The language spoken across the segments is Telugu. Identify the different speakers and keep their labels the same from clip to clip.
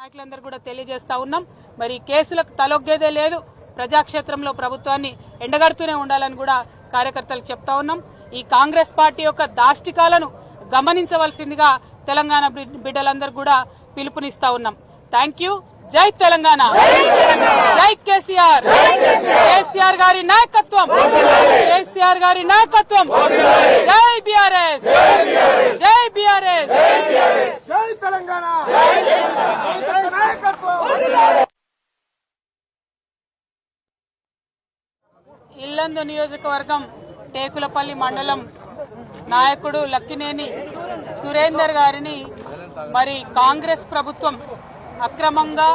Speaker 1: నాయకులందరూ కూడా తెలియజేస్తా ఉన్నాం. మరి కేసులకు తలొగ్గేదే లేదు. ప్రజాక్షేత్రంలో ప్రభుత్వాన్ని ఎండగడుతూనే ఉండాలని కూడా కార్యకర్తలకు చెప్తా ఉన్నాం. ఈ కాంగ్రెస్ పార్టీ యొక్క దాష్టికాలను గమనించవలసిందిగా తెలంగాణ బిడ్డలందరూ కూడా పిలుపునిస్తా ఉన్నాం. Thank you. జై తెలంగాణ, జై కేసీఆర్. కేసీఆర్ గారి నాయకత్వం, కేసీఆర్ గారి నాయకత్వం. జై బీఆర్ఎస్, జై బీఆర్ఎస్,
Speaker 2: జై తెలంగాణ.
Speaker 1: ఇల్లందు నియోజకవర్గం టేకులపల్లి మండలం నాయకుడు లక్కినేని సురేందర్ గారిని మరి కాంగ్రెస్ ప్రభుత్వం అక్రమంగా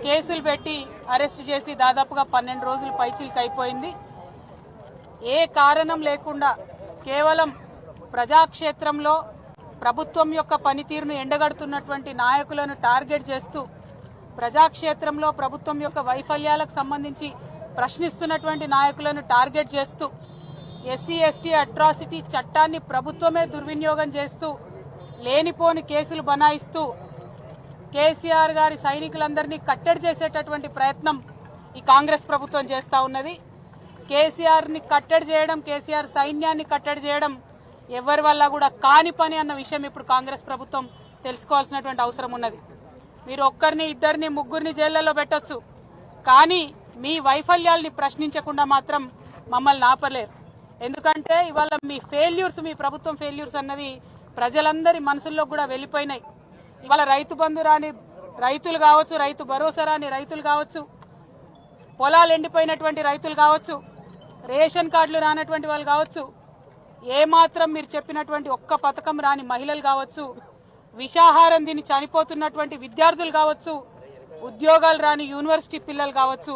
Speaker 1: కేసులు పెట్టి అరెస్ట్ చేసి దాదాపుగా 12 రోజులు పైచిలకు అయిపోయింది. ఏ కారణం లేకుండా కేవలం ప్రజాక్షేత్రంలో ప్రభుత్వం యొక్క పనితీరును ఎండగడుతున్నటువంటి నాయకులను టార్గెట్ చేస్తూ, ప్రజాక్షేత్రంలో ప్రభుత్వం యొక్క వైఫల్యాలకు సంబంధించి ప్రశ్నిస్తున్నటువంటి నాయకులను టార్గెట్ చేస్తూ, ఎస్సీ ఎస్టీ అట్రాసిటీ చట్టాన్ని ప్రభుత్వమే దుర్వినియోగం చేస్తూ, లేనిపోని కేసులు బనాయిస్తూ కేసీఆర్ గారి సైనికులందరినీ కట్టడి చేసేటటువంటి ప్రయత్నం ఈ కాంగ్రెస్ ప్రభుత్వం చేస్తా ఉన్నది. కేసీఆర్ ని కట్టడి చేయడం, కేసీఆర్ సైన్యాన్ని కట్టడి చేయడం ఎవరి వల్ల కూడా కాని పని అన్న విషయం ఇప్పుడు కాంగ్రెస్ ప్రభుత్వం తెలుసుకోవాల్సినటువంటి అవసరం ఉన్నది. మీరు ఒక్కరిని, ఇద్దరిని, ముగ్గురిని జైళ్లలో పెట్టొచ్చు, కానీ మీ వైఫల్యాల్ని ప్రశ్నించకుండా మాత్రం మమ్మల్ని ఆపలేరు. ఎందుకంటే ఇవాళ మీ ఫెయిల్యూర్స్, మీ ప్రభుత్వం ఫెయిల్యూర్స్ అన్నది ప్రజలందరి మనసుల్లో కూడా వెళ్ళిపోయినాయి. ఇవాళ రైతు బంధు రాని రైతులు కావచ్చు, రైతు భరోసా రాని రైతులు కావచ్చు, పొలాలు ఎండిపోయినటువంటి రైతులు కావచ్చు, రేషన్ కార్డులు రానటువంటి వాళ్ళు కావచ్చు, ఏమాత్రం మీరు చెప్పినటువంటి ఒక్క పథకం రాని మహిళలు కావచ్చు, విషాహారం తిని చనిపోతున్నటువంటి విద్యార్థులు కావచ్చు, ఉద్యోగాలు రాని యూనివర్సిటీ పిల్లలు కావచ్చు,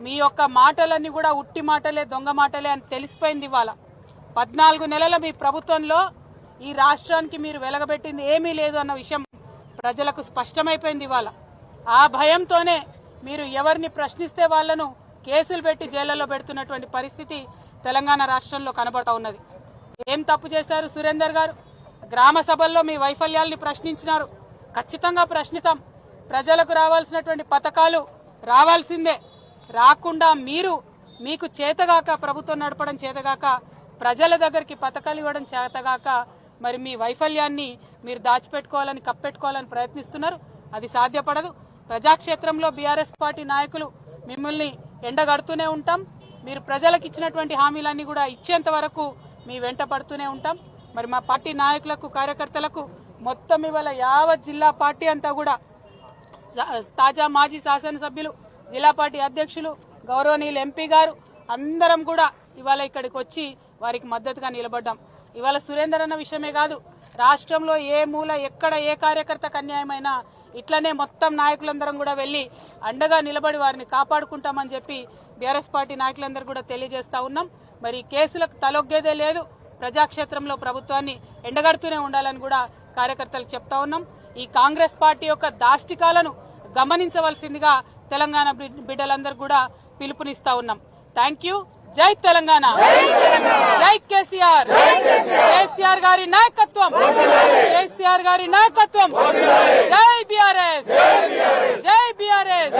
Speaker 1: మీ యొక్క మాటలన్నీ కూడా ఉట్టి మాటలే, దొంగ మాటలే అని తెలిసిపోయింది. ఇవాళ 14 నెలల మీ ప్రభుత్వంలో ఈ రాష్ట్రానికి మీరు వెలగబెట్టింది ఏమీ లేదు అన్న విషయం ప్రజలకు స్పష్టమైపోయింది. ఇవాళ ఆ భయంతోనే మీరు ఎవరిని ప్రశ్నిస్తే వాళ్లను కేసులు పెట్టి జైళ్లలో పెడుతున్నటువంటి పరిస్థితి తెలంగాణ రాష్ట్రంలో కనబడతా ఉన్నది. ఏం తప్పు చేశారు సురేందర్ గారు? గ్రామ సభల్లో మీ వైఫల్యాల్ని ప్రశ్నించినారు. ఖచ్చితంగా ప్రశ్నిస్తాం. ప్రజలకు రావాల్సినటువంటి పథకాలు రావాల్సిందే. రాకుండా మీకు చేతగాక, ప్రభుత్వం నడపడం చేతగాక, ప్రజల దగ్గరికి పథకాలు ఇవ్వడం చేతగాక, మరి మీ వైఫల్యాన్ని మీరు దాచిపెట్టుకోవాలని, కప్పెట్టుకోవాలని ప్రయత్నిస్తున్నారు. అది సాధ్యపడదు. ప్రజాక్షేత్రంలో బీఆర్ఎస్ పార్టీ నాయకులు మిమ్మల్ని ఎండగడుతూనే ఉంటాం. మీరు ప్రజలకు ఇచ్చినటువంటి హామీలన్నీ కూడా ఇచ్చేంత వరకు మీ వెంట పడుతూనే ఉంటాం. మరి మా పార్టీ నాయకులకు, కార్యకర్తలకు మొత్తం ఇవాళ యావత్ జిల్లా పార్టీ అంతా కూడా, తాజా మాజీ శాసనసభ్యులు, జిల్లా పార్టీ అధ్యక్షులు, గౌరవనీయులు ఎంపీ గారు అందరం కూడా ఇవాళ ఇక్కడికి వచ్చి వారికి మద్దతుగా నిలబడ్డాం. ఇవాళ సురేందర్ అన్న విషయమే కాదు, రాష్ట్రంలో ఏ మూల ఎక్కడ ఏ కార్యకర్తకు అన్యాయమైనా ఇట్లనే మొత్తం నాయకులందరం కూడా వెళ్లి అండగా నిలబడి వారిని కాపాడుకుంటామని చెప్పి బీఆర్ఎస్ పార్టీ నాయకులందరూ కూడా తెలియజేస్తా ఉన్నాం. మరి కేసులకు తలొగ్గేదే లేదు. ప్రజాక్షేత్రంలో ప్రభుత్వాన్ని ఎండగడుతూనే ఉండాలని కూడా కార్యకర్తలకు చెప్తా ఉన్నాం. ఈ కాంగ్రెస్ పార్టీ యొక్క దాష్టికాలను గమనించవలసిందిగా తెలంగాణ బిడ్డలందరూ కూడా పిలుపునిస్తా ఉన్నాం. Thank you. జై తెలంగాణ, జై కేసీఆర్. కేసీఆర్ గారి నాయకత్వం, కేసీఆర్ గారి నాయకత్వం. జై బీఆర్ఎస్, జై బీఆర్ఎస్.